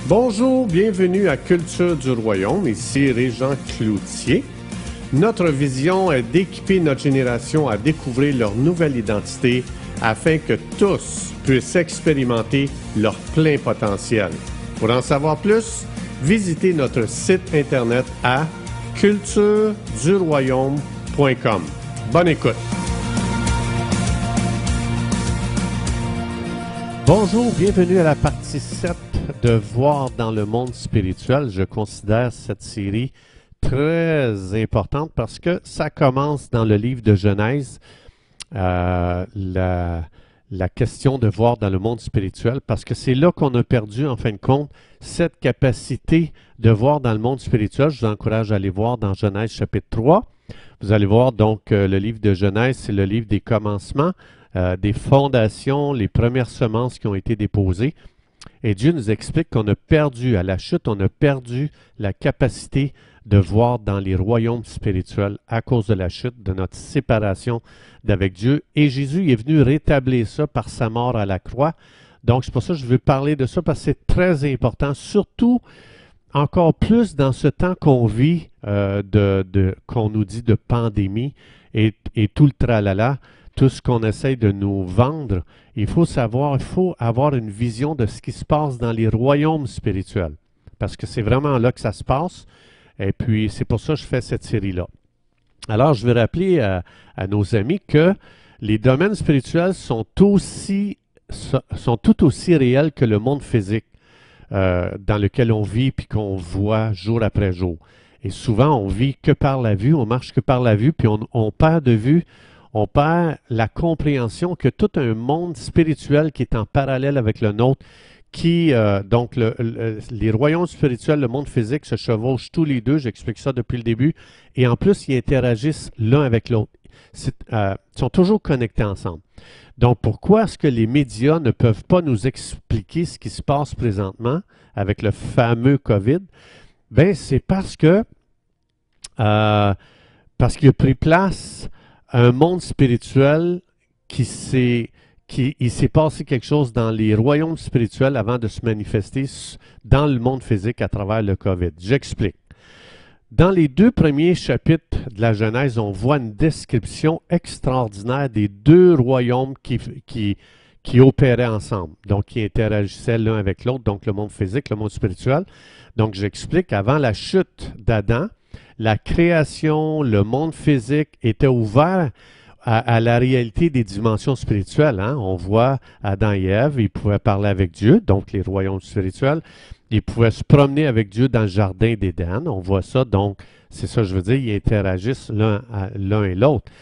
Bonjour, bienvenue à Culture du Royaume, ici Régent Cloutier. Notre vision est d'équiper notre génération à découvrir leur nouvelle identité afin que tous puissent expérimenter leur plein potentiel. Pour en savoir plus, visitez notre site internet à cultureduroyaume.com. Bonne écoute! Bonjour, bienvenue à la partie 7 de Voir dans le monde spirituel. Je considère cette série très importante parce que ça commence dans le livre de Genèse, la question de voir dans le monde spirituel, parce que c'est là qu'on a perdu, en fin de compte, cette capacité de voir dans le monde spirituel. Je vous encourage à aller voir dans Genèse chapitre 3. Vous allez voir donc le livre de Genèse, c'est le livre des commencements, des fondations, les premières semences qui ont été déposées. Et Dieu nous explique qu'on a perdu, à la chute, on a perdu la capacité de voir dans les royaumes spirituels à cause de la chute, de notre séparation d'avec Dieu. Et Jésus est venu rétablir ça par sa mort à la croix. Donc, c'est pour ça que je veux parler de ça, parce que c'est très important, surtout encore plus dans ce temps qu'on vit, qu'on nous dit de pandémie et tout le tralala, tout ce qu'on essaye de nous vendre. Il faut savoir, il faut avoir une vision de ce qui se passe dans les royaumes spirituels, parce que c'est vraiment là que ça se passe. Et puis, c'est pour ça que je fais cette série-là. Alors, je vais rappeler à nos amis que les domaines spirituels sont tout aussi réels que le monde physique dans lequel on vit puis qu'on voit jour après jour. Et souvent, on vit que par la vue, on marche que par la vue, puis on perd de vue, on perd la compréhension que tout un monde spirituel qui est en parallèle avec le nôtre, donc les royaumes spirituels, le monde physique se chevauchent tous les deux, j'explique ça depuis le début, et en plus, ils interagissent l'un avec l'autre. Ils sont toujours connectés ensemble. Donc, pourquoi est-ce que les médias ne peuvent pas nous expliquer ce qui se passe présentement avec le fameux COVID? Bien, c'est parce qu'il a pris place un monde spirituel il s'est passé quelque chose dans les royaumes spirituels avant de se manifester dans le monde physique à travers le COVID. J'explique. Dans les 2 premiers chapitres de la Genèse, on voit une description extraordinaire des 2 royaumes qui opéraient ensemble, donc qui interagissaient l'un avec l'autre, donc le monde physique, le monde spirituel. Donc j'explique, avant la chute d'Adam, la création, le monde physique était ouvert à la réalité des dimensions spirituelles. Hein? On voit Adam et Ève, ils pouvaient parler avec Dieu, donc les royaumes spirituels. Ils pouvaient se promener avec Dieu dans le jardin d'Éden. On voit ça, donc c'est ça que je veux dire, ils interagissent l'un et l'autre.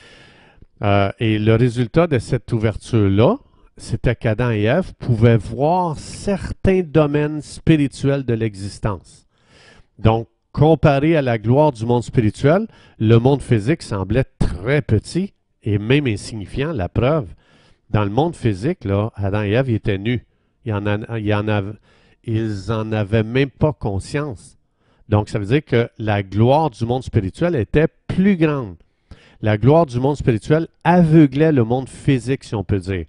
Et le résultat de cette ouverture-là, c'était qu'Adam et Ève pouvaient voir certains domaines spirituels de l'existence. Donc, comparé à la gloire du monde spirituel, le monde physique semblait très petit et même insignifiant. La preuve, dans le monde physique, là, Adam et Ève ils étaient nus. Ils en avaient même pas conscience. Donc, ça veut dire que la gloire du monde spirituel était plus grande. La gloire du monde spirituel aveuglait le monde physique, si on peut dire.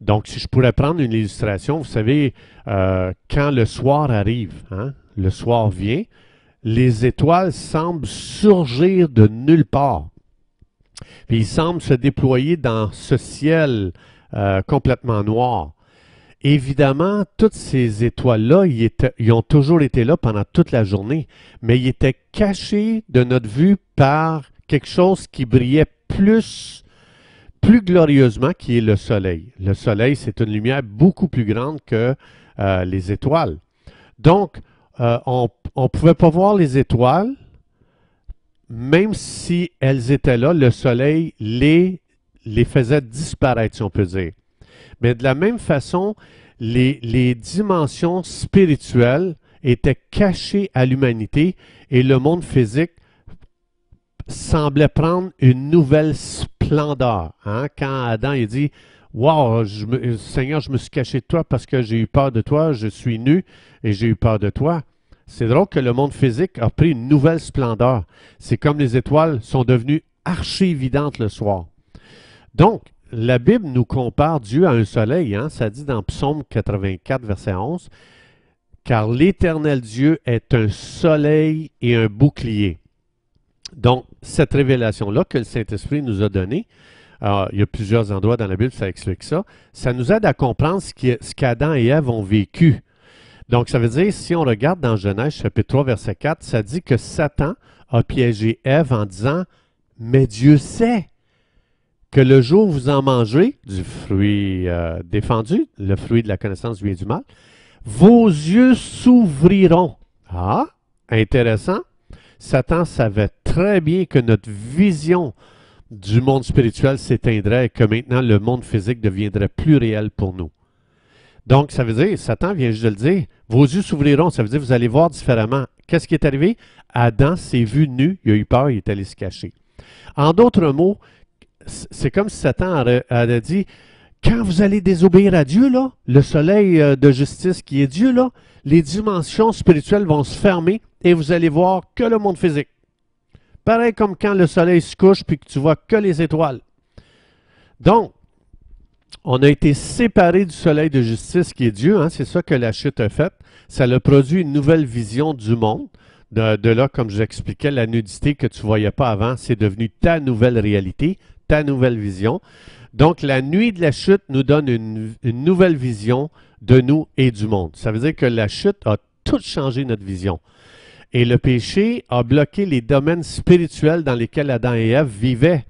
Donc, si je pourrais prendre une illustration, vous savez, quand le soir arrive, hein, le soir vient, les étoiles semblent surgir de nulle part. Puis ils semblent se déployer dans ce ciel complètement noir. Évidemment, toutes ces étoiles-là, ils ont toujours été là pendant toute la journée, mais ils étaient cachés de notre vue par quelque chose qui brillait plus glorieusement, qui est le soleil. Le soleil, c'est une lumière beaucoup plus grande que les étoiles. Donc, on ne pouvait pas voir les étoiles, même si elles étaient là, le soleil les faisait disparaître, si on peut dire. Mais de la même façon, les dimensions spirituelles étaient cachées à l'humanité et le monde physique semblait prendre une nouvelle splendeur. Hein? Quand Adam il dit « Wow, Seigneur, je me suis caché de toi parce que j'ai eu peur de toi, je suis nu et j'ai eu peur de toi. » C'est drôle que le monde physique a pris une nouvelle splendeur. C'est comme les étoiles sont devenues archi-évidentes le soir. Donc, la Bible nous compare Dieu à un soleil. Hein? Ça dit dans Psaume 84, verset 11, car l'Éternel Dieu est un soleil et un bouclier. Donc, cette révélation-là que le Saint-Esprit nous a donnée, il y a plusieurs endroits dans la Bible, ça explique ça, ça nous aide à comprendre ce qu'Adam et Ève ont vécu. Donc, ça veut dire, si on regarde dans Genèse chapitre 3, verset 4, ça dit que Satan a piégé Ève en disant « Mais Dieu sait que le jour où vous en mangerez du fruit défendu, le fruit de la connaissance du bien et du mal, vos yeux s'ouvriront. » Ah, intéressant. Satan savait très bien que notre vision du monde spirituel s'éteindrait et que maintenant le monde physique deviendrait plus réel pour nous. Donc, ça veut dire, Satan vient juste de le dire, vos yeux s'ouvriront, ça veut dire que vous allez voir différemment. Qu'est-ce qui est arrivé? Adam s'est vu nu, il a eu peur, il est allé se cacher. En d'autres mots, c'est comme si Satan aurait dit, quand vous allez désobéir à Dieu, là, le soleil de justice qui est Dieu, là, les dimensions spirituelles vont se fermer et vous allez voir que le monde physique. Pareil comme quand le soleil se couche puis que tu vois que les étoiles. Donc, on a été séparés du soleil de justice qui est Dieu, hein, c'est ça que la chute a fait. Ça a produit une nouvelle vision du monde. De là, comme je vous expliquais, la nudité que tu ne voyais pas avant, c'est devenu ta nouvelle réalité, ta nouvelle vision. Donc, la nuit de la chute nous donne une nouvelle vision de nous et du monde. Ça veut dire que la chute a tout changé notre vision. Et le péché a bloqué les domaines spirituels dans lesquels Adam et Ève vivaient,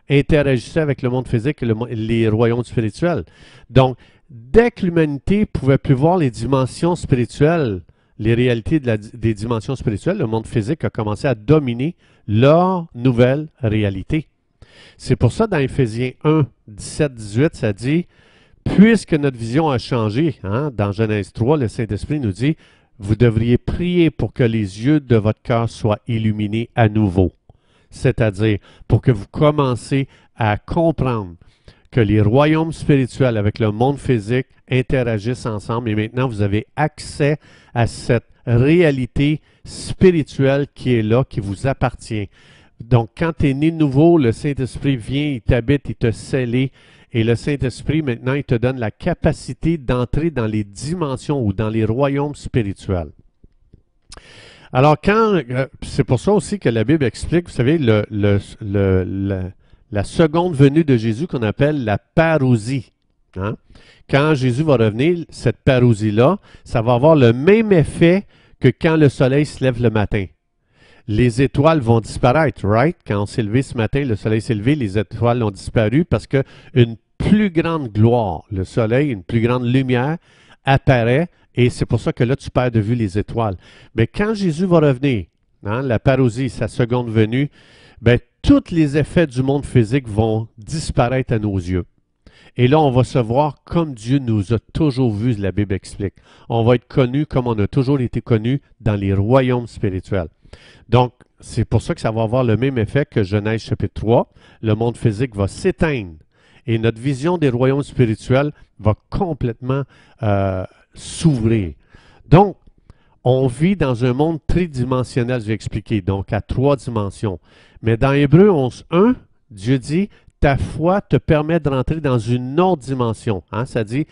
interagissaient avec le monde physique et les royaumes spirituels. Donc, dès que l'humanité ne pouvait plus voir les dimensions spirituelles, les réalités des dimensions spirituelles, le monde physique a commencé à dominer leur nouvelle réalité. C'est pour ça, dans Éphésiens 1, 17, 18, ça dit « Puisque notre vision a changé, hein, dans Genèse 3, le Saint-Esprit nous dit « Vous devriez prier pour que les yeux de votre cœur soient illuminés à nouveau. » C'est-à-dire, pour que vous commencez à comprendre que les royaumes spirituels avec le monde physique interagissent ensemble et maintenant vous avez accès à cette réalité spirituelle qui est là, qui vous appartient. Donc, quand tu es né de nouveau, le Saint-Esprit vient, il t'habite, il te scelle et le Saint-Esprit, maintenant, il te donne la capacité d'entrer dans les dimensions ou dans les royaumes spirituels. Alors, c'est pour ça aussi que la Bible explique, vous savez, la seconde venue de Jésus qu'on appelle la parousie. Hein? Quand Jésus va revenir, cette parousie-là, ça va avoir le même effet que quand le soleil se lève le matin. Les étoiles vont disparaître, right? Quand on s'est levé ce matin, le soleil s'est levé, les étoiles ont disparu parce qu'une plus grande gloire, le soleil, une plus grande lumière apparaît et c'est pour ça que là, tu perds de vue les étoiles. Mais quand Jésus va revenir, hein, la parousie, sa seconde venue, bien, tous les effets du monde physique vont disparaître à nos yeux. Et là, on va se voir comme Dieu nous a toujours vus, la Bible explique. On va être connus comme on a toujours été connus dans les royaumes spirituels. Donc, c'est pour ça que ça va avoir le même effet que Genèse chapitre 3. Le monde physique va s'éteindre et notre vision des royaumes spirituels va complètement s'ouvrir. Donc, on vit dans un monde tridimensionnel, je vais expliquer, donc à 3 dimensions. Mais dans Hébreux 11.1, Dieu dit, ta foi te permet de rentrer dans une autre dimension. Hein? Ça dit,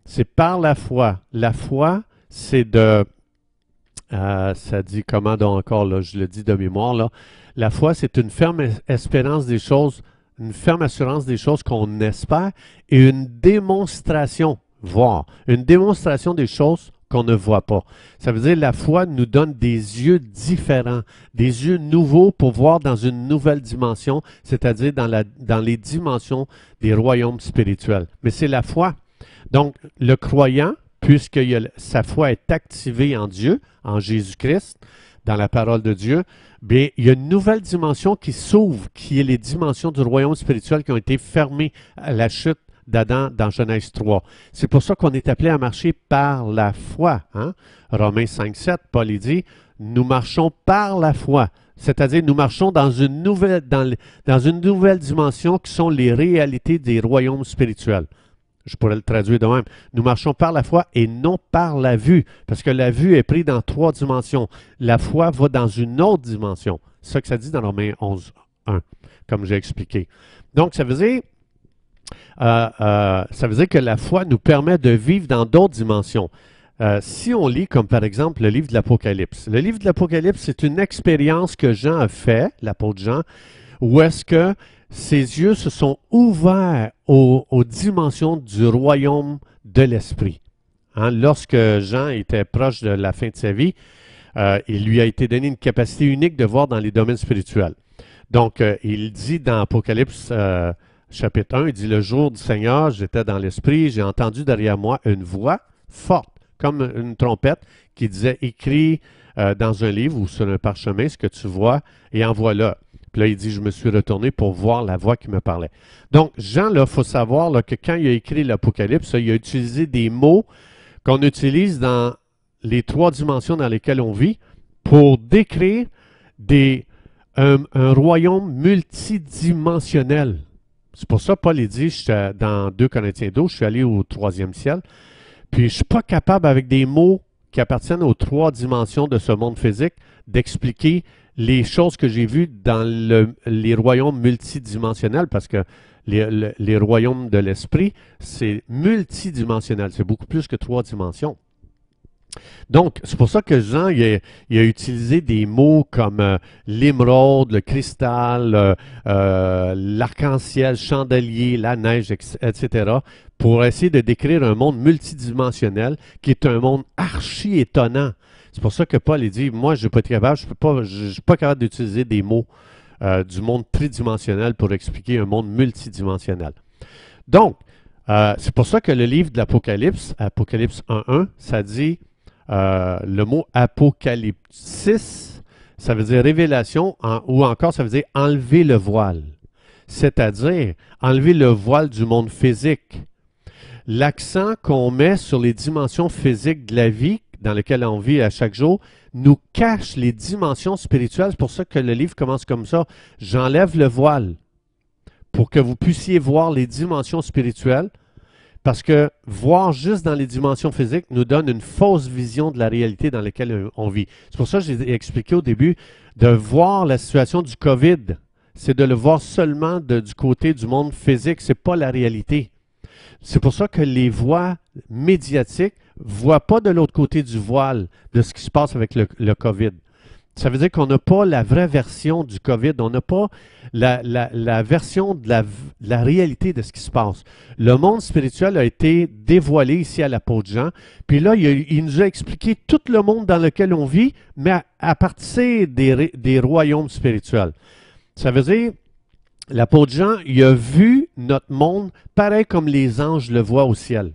c'est par la foi. La foi, c'est de... ça dit comment donc encore, là, je le dis de mémoire, là. La foi, c'est une ferme espérance des choses, une ferme assurance des choses qu'on espère et une démonstration, voir, une démonstration des choses qu'on ne voit pas. Ça veut dire la foi nous donne des yeux différents, des yeux nouveaux pour voir dans une nouvelle dimension, c'est-à-dire dans les dimensions des royaumes spirituels. Mais c'est la foi. Donc, le croyant, puisque sa foi est activée en Dieu, en Jésus-Christ, dans la parole de Dieu, bien, il y a une nouvelle dimension qui s'ouvre, qui est les dimensions du royaume spirituel qui ont été fermées à la chute d'Adam dans Genèse 3. C'est pour ça qu'on est appelé à marcher par la foi. Hein? Romains 5.7, Paul dit, nous marchons par la foi. C'est-à-dire, nous marchons dans une nouvelle dimension qui sont les réalités des royaumes spirituels. Je pourrais le traduire de même. Nous marchons par la foi et non par la vue, parce que la vue est prise dans 3 dimensions. La foi va dans une autre dimension. C'est ça que ça dit dans Romains 11.1, comme j'ai expliqué. Donc, ça veut dire que la foi nous permet de vivre dans d'autres dimensions. Si on lit comme par exemple le livre de l'Apocalypse, le livre de l'Apocalypse, c'est une expérience que Jean a fait, l'apôtre Jean, où est-ce que ses yeux se sont ouverts aux dimensions du royaume de l'Esprit. Hein, lorsque Jean était proche de la fin de sa vie, il lui a été donné une capacité unique de voir dans les domaines spirituels. Donc, il dit dans Apocalypse chapitre 1, il dit « Le jour du Seigneur, j'étais dans l'Esprit, j'ai entendu derrière moi une voix forte, comme une trompette, qui disait « Écris dans un livre ou sur un parchemin ce que tu vois et envoie-le. » Puis là, il dit « Je me suis retourné pour voir la voix qui me parlait. » Donc, Jean, il faut savoir là, que quand il a écrit l'Apocalypse, il a utilisé des mots qu'on utilise dans les 3 dimensions dans lesquelles on vit pour décrire un royaume multidimensionnel. C'est pour ça que Paul dit, dans 2 Corinthiens 12, je suis allé au 3e ciel, puis je ne suis pas capable, avec des mots qui appartiennent aux 3 dimensions de ce monde physique, d'expliquer les choses que j'ai vues dans les royaumes multidimensionnels, parce que les royaumes de l'esprit, c'est multidimensionnel, c'est beaucoup plus que 3 dimensions. Donc, c'est pour ça que Jean il a utilisé des mots comme l'émeraude, le cristal, l'arc-en-ciel, chandelier, la neige, etc., pour essayer de décrire un monde multidimensionnel qui est un monde archi-étonnant. C'est pour ça que Paul dit, moi, je ne suis pas capable d'utiliser des mots du monde tridimensionnel pour expliquer un monde multidimensionnel. Donc, c'est pour ça que le livre de l'Apocalypse, Apocalypse 1.1, ça dit le mot apocalypsis, ça veut dire révélation, ou encore ça veut dire enlever le voile. C'est-à-dire enlever le voile du monde physique. L'accent qu'on met sur les dimensions physiques de la vie, dans lesquelles on vit à chaque jour, nous cache les dimensions spirituelles. C'est pour ça que le livre commence comme ça. J'enlève le voile pour que vous puissiez voir les dimensions spirituelles. Parce que voir juste dans les dimensions physiques nous donne une fausse vision de la réalité dans laquelle on vit. C'est pour ça que j'ai expliqué au début de voir la situation du COVID. C'est de le voir seulement du côté du monde physique. Ce n'est pas la réalité. C'est pour ça que les voix médiatiques ne voient pas de l'autre côté du voile de ce qui se passe avec le COVID. Ça veut dire qu'on n'a pas la vraie version du COVID, on n'a pas la version de la réalité de ce qui se passe. Le monde spirituel a été dévoilé ici à l'apôtre Jean, puis là, il nous a expliqué tout le monde dans lequel on vit, mais à partir des royaumes spirituels. Ça veut dire, l'apôtre Jean, il a vu notre monde pareil comme les anges le voient au ciel.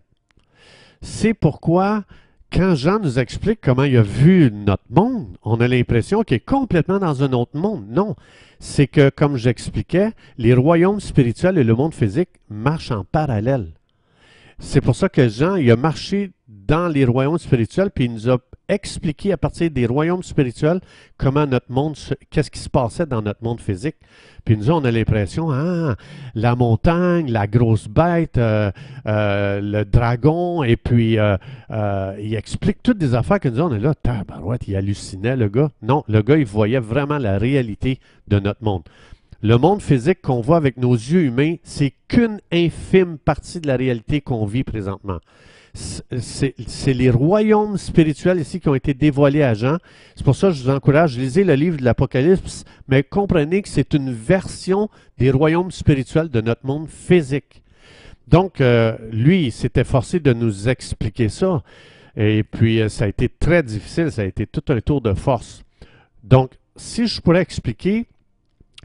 C'est pourquoi quand Jean nous explique comment il a vu notre monde, on a l'impression qu'il est complètement dans un autre monde. Non, c'est que, comme j'expliquais, les royaumes spirituels et le monde physique marchent en parallèle. C'est pour ça que Jean, il a marché dans les royaumes spirituels, puis il nous a expliqué à partir des royaumes spirituels comment notre monde, qu'est-ce qui se passait dans notre monde physique. Puis nous, on a l'impression, la montagne, la grosse bête, le dragon, et puis il explique toutes des affaires que nous, on est là, tabarouette, il hallucinait le gars. Non, le gars, il voyait vraiment la réalité de notre monde. Le monde physique qu'on voit avec nos yeux humains, c'est qu'une infime partie de la réalité qu'on vit présentement. C'est les royaumes spirituels ici qui ont été dévoilés à Jean. C'est pour ça que je vous encourage, lisez le livre de l'Apocalypse, mais comprenez que c'est une version des royaumes spirituels de notre monde physique. Donc, lui, il s'était forcé de nous expliquer ça. Et puis, ça a été très difficile, ça a été tout un tour de force. Donc, si je pourrais expliquer,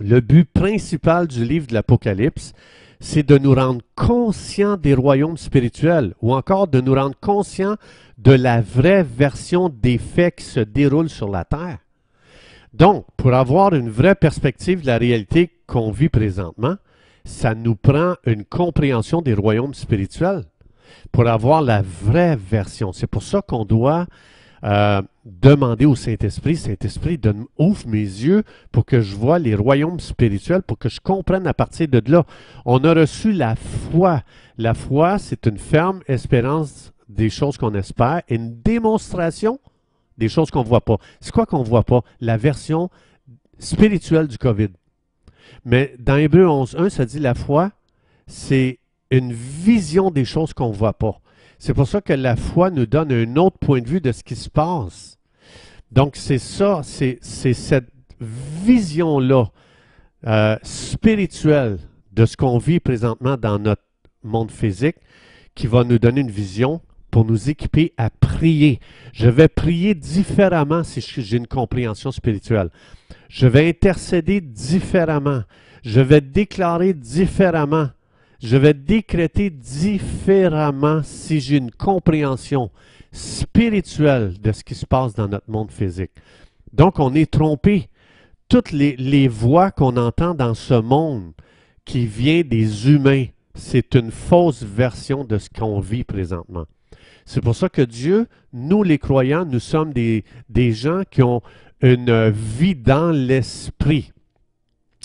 le but principal du livre de l'Apocalypse, c'est de nous rendre conscients des royaumes spirituels ou encore de nous rendre conscients de la vraie version des faits qui se déroulent sur la terre. Donc, pour avoir une vraie perspective de la réalité qu'on vit présentement, ça nous prend une compréhension des royaumes spirituels pour avoir la vraie version. C'est pour ça qu'on doit demander au Saint-Esprit, Saint-Esprit, ouvre mes yeux pour que je vois les royaumes spirituels, pour que je comprenne à partir de là. On a reçu la foi. La foi, c'est une ferme espérance des choses qu'on espère et une démonstration des choses qu'on ne voit pas. C'est quoi qu'on ne voit pas? La version spirituelle du COVID. Mais dans Hébreux 11.1, ça dit la foi, c'est une vision des choses qu'on ne voit pas. C'est pour ça que la foi nous donne un autre point de vue de ce qui se passe. Donc, c'est ça, c'est cette vision-là spirituelle de ce qu'on vit présentement dans notre monde physique qui va nous donner une vision pour nous équiper à prier. Je vais prier différemment si j'ai une compréhension spirituelle. Je vais intercéder différemment. Je vais déclarer différemment. Je vais décréter différemment si j'ai une compréhension spirituelle de ce qui se passe dans notre monde physique. Donc, on est trompé. Toutes les voix qu'on entend dans ce monde qui vient des humains, c'est une fausse version de ce qu'on vit présentement. C'est pour ça que Dieu, nous les croyants, nous sommes des gens qui ont une vie dans l'esprit.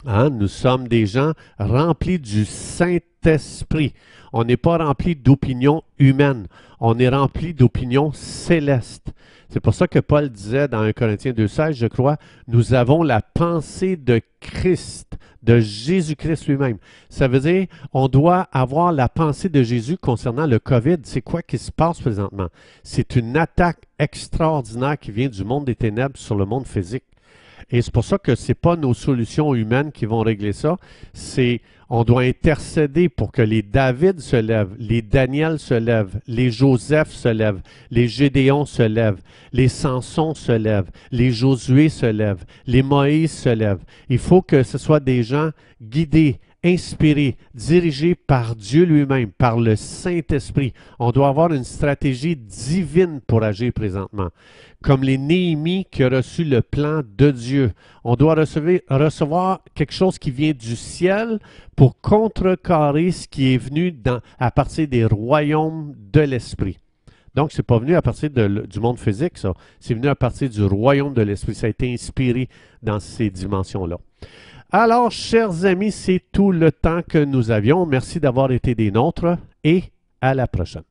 Hein? Nous sommes des gens remplis du Saint-Esprit. On n'est pas remplis d'opinions humaines. On est remplis d'opinions célestes. C'est pour ça que Paul disait dans 1 Corinthiens 2,16, je crois, nous avons la pensée de Christ, de Jésus-Christ lui-même. Ça veut dire, on doit avoir la pensée de Jésus concernant le COVID. C'est quoi qui se passe présentement? C'est une attaque extraordinaire qui vient du monde des ténèbres sur le monde physique. Et c'est pour ça que ce n'est pas nos solutions humaines qui vont régler ça. On doit intercéder pour que les David se lèvent, les Daniel se lèvent, les Joseph se lèvent, les Gédéon se lèvent, les Samson se lèvent, les Josué se lèvent, les Moïse se lèvent. Il faut que ce soit des gens guidés, inspirés, dirigés par Dieu lui-même, par le Saint-Esprit. On doit avoir une stratégie divine pour agir présentement. Comme les Néhémies qui ont reçu le plan de Dieu. On doit recevoir quelque chose qui vient du ciel pour contrecarrer ce qui est venu à partir des royaumes de l'Esprit. Donc, ce n'est pas venu à partir du monde physique, ça. C'est venu à partir du royaume de l'Esprit. Ça a été inspiré dans ces dimensions-là. Alors, chers amis, c'est tout le temps que nous avions. Merci d'avoir été des nôtres et à la prochaine.